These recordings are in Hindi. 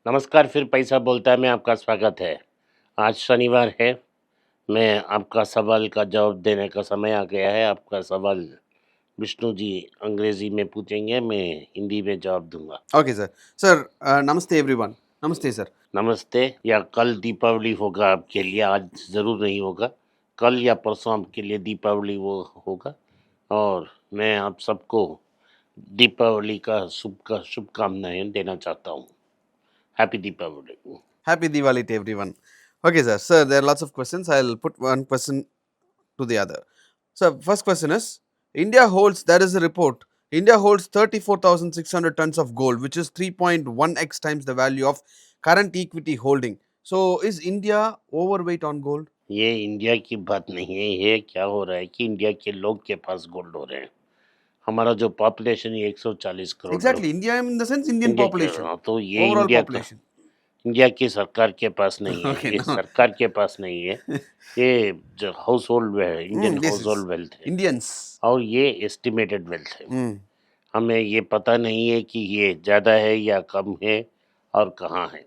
नमस्कार, फिर पैसा बोलता है में आपका स्वागत है। आज शनिवार है। मैं आपका सवाल का जवाब देने का समय आ गया है। आपका सवाल विष्णु जी अंग्रेजी में पूछेंगे, मैं हिंदी में जवाब दूंगा। Okay, sir. Sir, namaste everyone. Namaste, sir. नमस्ते। या कल दीपावली होगा आपके लिए, आज ज़रूर नहीं होगा। कल या परसों आपके लिए दीपावली वो होगा। और मैं आप सबको दीपावली का शुभकामनाएं देना चाहता हूँ। Happy Deepavali. Happy Diwali to everyone. Okay, sir. Sir, there are lots of questions. I'll put one question to the other. So, first question is there is a report, India holds 34,600 tons of gold, which is 3.1x times the value of current equity holding. So, is India overweight on gold? ये इंडिया की बात नहीं है। ये क्या हो रहा है कि इंडिया के लोग के पास गोल्ड हो रहे हैं। हमारा जो पॉपुलेशन है 140 करोड़ लोग। Exactly. India in the sense Indian India के population, तो ये overall population. इंडिया की सरकार के पास नहीं है। Okay, ये no. सरकार के पास नहीं है। ये जो हाउस होल्ड है, Indian This house is hold wealth है। Indians. और ये एस्टिमेटेड वेल्थ है। Mm. हमें ये पता नहीं है कि ये ज़्यादा है या कम है और कहाँ है।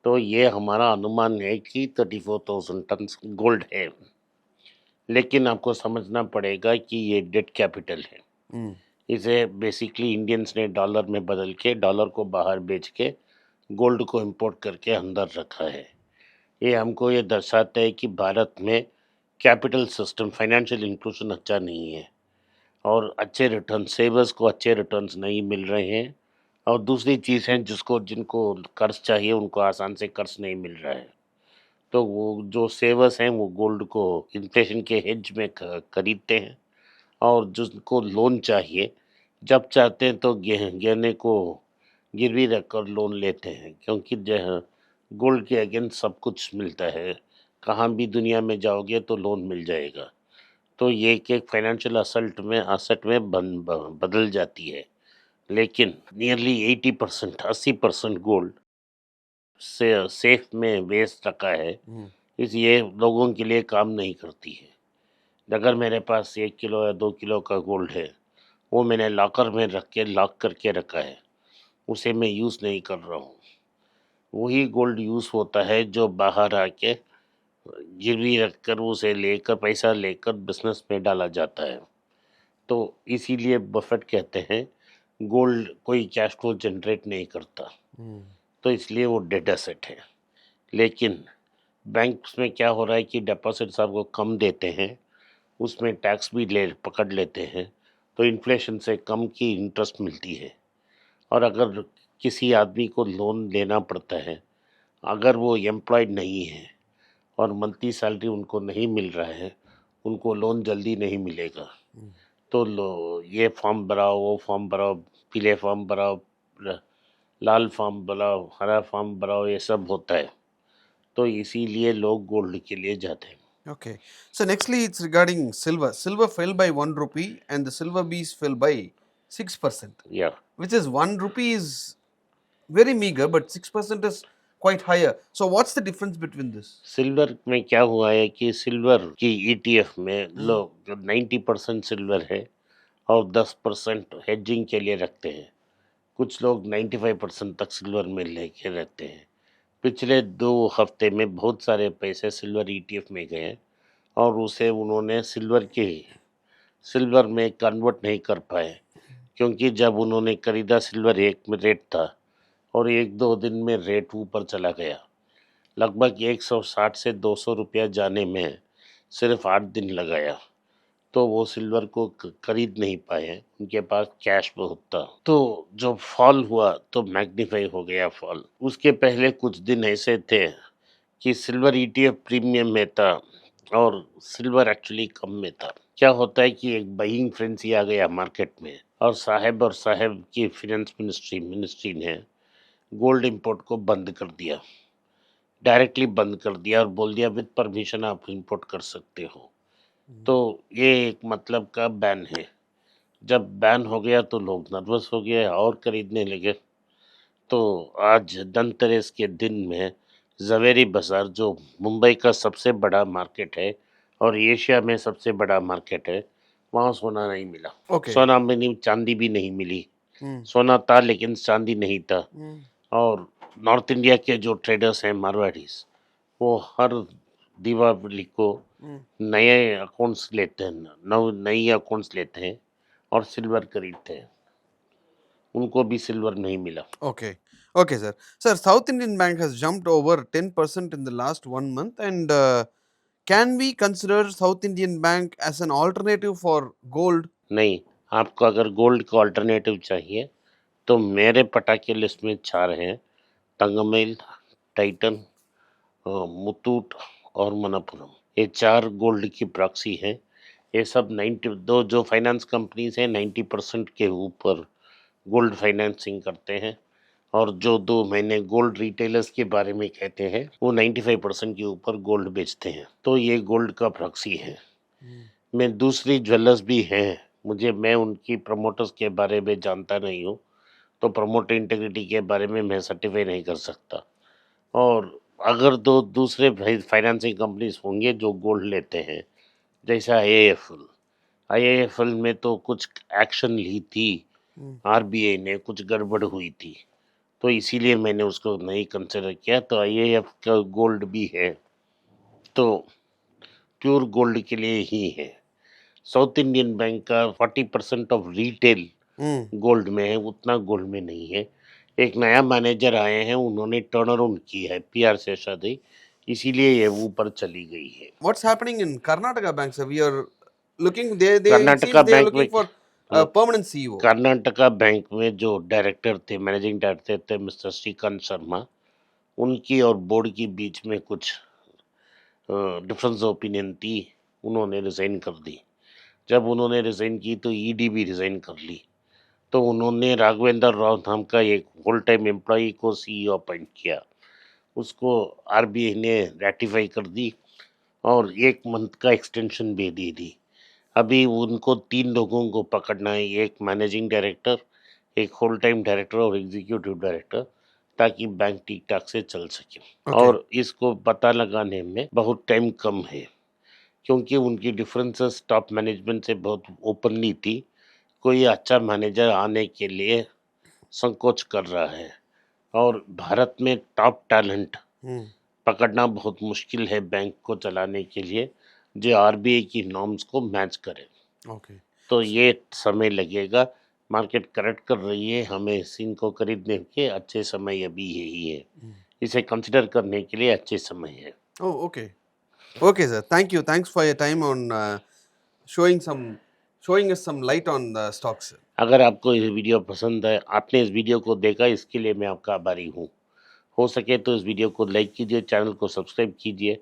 तो ये हमारा अनुमान है कि 34,000 टन गोल्ड है। लेकिन आपको समझना पड़ेगा कि ये डेट कैपिटल है। Mm. इसे बेसिकली इंडियंस ने डॉलर में बदल के, डॉलर को बाहर बेच के गोल्ड को इंपोर्ट करके अंदर रखा है। ये हमको ये दर्शाता है कि भारत में कैपिटल सिस्टम, फाइनेंशियल इंक्लूजन अच्छा नहीं है और अच्छे रिटर्न, सेवर्स को अच्छे रिटर्न्स नहीं मिल रहे हैं। और दूसरी चीज़ है, जिनको कर्ज चाहिए उनको आसान से कर्ज नहीं मिल रहा है। तो वो जो सेवर्स हैं वो गोल्ड को इन्फ्लेशन के हेज में खरीदते हैं। और जिनको लोन चाहिए, जब चाहते हैं तो गहने को गिरवी रखकर लोन लेते हैं, क्योंकि जो गोल्ड के अगेंस्ट सब कुछ मिलता है। कहाँ भी दुनिया में जाओगे तो लोन मिल जाएगा। तो ये एक फाइनेंशियल असेट में बदल जाती है। लेकिन नियरली 80%, 80% गोल्ड से सेफ में वेस्ट रखा है। Mm. इसलिए लोगों के लिए काम नहीं करती है। अगर मेरे पास 1 किलो या 2 किलो का गोल्ड है, वो मैंने लॉकर में रख के लॉक करके रखा है, उसे मैं यूज़ नहीं कर रहा हूँ। वही गोल्ड यूज़ होता है जो बाहर आके गिरवी रखकर उसे लेकर, पैसा लेकर बिजनेस में डाला जाता है। तो इसीलिए बफेट कहते हैं गोल्ड कोई कैश फ्लो जनरेट नहीं करता। Mm. तो इसलिए वो डेड एसेट है। लेकिन बैंक्स में क्या हो रहा है कि डिपॉजिट्स आपको कम देते हैं, उसमें टैक्स भी पकड़ लेते हैं। तो इन्फ्लेशन से कम की इंटरेस्ट मिलती है। और अगर किसी आदमी को लोन लेना पड़ता है, अगर वो एम्प्लॉयड नहीं है और मंथली सैलरी उनको नहीं मिल रहा है, उनको लोन जल्दी नहीं मिलेगा। Mm. तो लो, ये फॉर्म भराओ, वो फॉर्म भराओ, पीले फॉर्म भराओ, लाल फॉर्म भराओ, हरा फॉर्म भराओ, ये सब होता है। तो इसीलिए लोग गोल्ड के लिए जाते हैं। Okay. So nextly, it's regarding silver. Silver fell by 1 rupee, and the silver bees fell by 6%, या which is 1 rupee is very meager, but 6% is quite higher. So what's the difference between this? Silver में क्या हुआ है कि सिल्वर की ईटीएफ में लोग 90% सिल्वर है और 10% हेजिंग के लिए रखते हैं। कुछ लोग 95% तक सिल्वर में लेके रहते हैं। पिछले 2 हफ्ते में बहुत सारे पैसे सिल्वर ईटीएफ में गए और उसे उन्होंने सिल्वर में कन्वर्ट नहीं कर पाए, क्योंकि जब उन्होंने खरीदा सिल्वर एक में रेट था और 1-2 दिन में रेट ऊपर चला गया। लगभग 160 से 200 रुपया जाने में सिर्फ 8 दिन लगाया। तो वो सिल्वर को खरीद नहीं पाए, उनके पास कैश बहुत था। तो जो फॉल हुआ तो मैग्नीफाई हो गया फॉल। उसके पहले कुछ दिन ऐसे थे कि सिल्वर ईटीएफ प्रीमियम में था और सिल्वर एक्चुअली कम में था। क्या होता है कि एक बाइंग फ्रेंसी आ गया मार्केट में और साहब की फिनेंस मिनिस्ट्री ने गोल्ड इंपोर्ट को बंद कर दिया, डायरेक्टली बंद कर दिया और बोल दिया विद परमिशन आप इंपोर्ट कर सकते हो। तो ये एक मतलब का बैन है। जब बैन हो गया तो लोग नर्वस हो गए और खरीदने लगे। तो आज धनतेरस के दिन में ज़वेरी बाज़ार, जो मुंबई का सबसे बड़ा मार्केट है और एशिया में सबसे बड़ा मार्केट है, वहाँ सोना नहीं मिला। Okay. सोना में नहीं, चांदी भी नहीं मिली। Mm. सोना था लेकिन चांदी नहीं था। Mm. और नॉर्थ इंडिया के जो ट्रेडर्स हैं मारवाड़ीज, वो हर दीपावली को नए अकाउंट्स लेते हैं, नई अकाउंट्स लेते हैं और सिल्वर खरीदते हैं। उनको भी सिल्वर नहीं मिला। Okay. Okay, sir. Sir, South Indian Bank has jumped over 10% in the last 1 month. And can we consider South Indian Bank as an alternative for gold? नहीं, आपको अगर गोल्ड का अल्टरनेटिव चाहिए तो मेरे पटाके लिस्ट में 4 हैं, तंगमेल, टाइटन, मुथूट और मनप्पुरम। ये 4 गोल्ड की प्रॉक्सी हैं। ये सब 90 दो जो फाइनेंस कंपनीज हैं 90% के ऊपर गोल्ड फाइनेंसिंग करते हैं, और जो 2 महीने गोल्ड रिटेलर्स के बारे में कहते हैं वो 95% के ऊपर गोल्ड बेचते हैं। तो ये गोल्ड का प्रॉक्सी है। मैं दूसरी ज्वेलर्स भी हैं, मैं उनकी प्रमोटर्स के बारे में जानता नहीं हूँ, तो प्रमोटर इंटीग्रिटी के बारे में मैं सर्टिफाई नहीं कर सकता। और अगर दो दूसरे फाइनेंसिंग कंपनीज होंगे जो गोल्ड लेते हैं, जैसा आईआईएफएल में तो कुछ एक्शन ली थी, आरबीआई ने कुछ गड़बड़ हुई थी, तो इसीलिए मैंने उसको नहीं कंसिडर किया। तो आईआईएफ का गोल्ड भी है, तो प्योर गोल्ड के लिए ही है। साउथ इंडियन बैंक का 40% ऑफ रिटेल गोल्ड में है, उतना गोल्ड में नहीं है। एक नया मैनेजर आए हैं, उन्होंने टर्न अराउंड की है पीआर से शादी, इसीलिए ये ऊपर चली गई है। What's happening in Karnataka Bank, sir? We are looking, they it Karnataka seems they are bank में looking for a permanent CEO. Karnataka bank में जो डायरेक्टर थे, मैनेजिंग डायरेक्टर थे मिस्टर श्रीकांत शर्मा, उनकी और बोर्ड के बीच में कुछ डिफरेंस ओपिनियन थी, उन्होंने रिज़ाइन कर दी। जब उन्होंने रिज़ाइन की तो ईडी भी रिज़ाइन कर ली, तो उन्होंने राघवेंद्र राव नाम का एक फुल टाइम एम्प्लॉई को सीईओ अपॉइंट किया। उसको आरबीआई ने रेटिफाई कर दी और 1 मंथ का एक्सटेंशन भी दे दी। अभी उनको 3 लोगों को पकड़ना है, एक मैनेजिंग डायरेक्टर, एक होल टाइम डायरेक्टर और एग्जीक्यूटिव डायरेक्टर, ताकि बैंक ठीक-ठाक से चल सके। Okay. और इसको पता लगाने में बहुत टाइम कम है, क्योंकि उनकी डिफरेंसेस टॉप मैनेजमेंट से बहुत ओपनली थी। कोई अच्छा मैनेजर आने के लिए संकोच कर रहा है, और भारत में टॉप टैलेंट पकड़ना बहुत मुश्किल है बैंक को चलाने के लिए, जो आरबीआई की नॉर्म्स को मैच करे। Okay. तो ये समय लगेगा, मार्केट करेक्ट कर रही है, हमें इस को खरीदने के अच्छे समय अभी यही है। इसे कंसिडर करने के लिए अच्छे समय है। Oh, okay. Okay, sir. Thank you. Thanks for your time on showing us some light on the stocks, sir. अगर आपको ये वीडियो पसंद है, आपने इस वीडियो को देखा, इसके लिए मैं आपका आभारी हूँ। हो सके तो इस वीडियो को लाइक कीजिए, चैनल को सब्सक्राइब कीजिए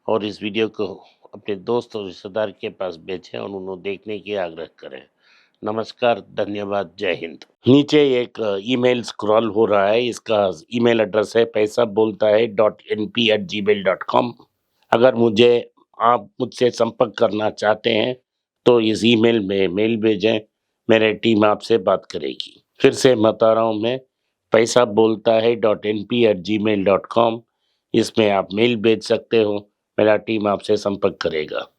और इस वीडियो को अपने दोस्त और रिश्तेदार के पास भेजें और उन्हें देखने की आग्रह करें। नमस्कार, धन्यवाद, जय हिंद। नीचे एक ईमेल स्क्रॉल हो रहा है, इसका ईमेल एड्रेस है paisa.bolta hai.np@gmail.com। अगर आप मुझसे संपर्क करना चाहते हैं तो इस ईमेल में मेल भेजें, मेरी टीम आपसे बात करेगी। फिर से बता रहा हूँ मैं, paisa.bolta hai.np@gmail.com, इसमें आप मेल भेज सकते हो, मेरा टीम आपसे संपर्क करेगा।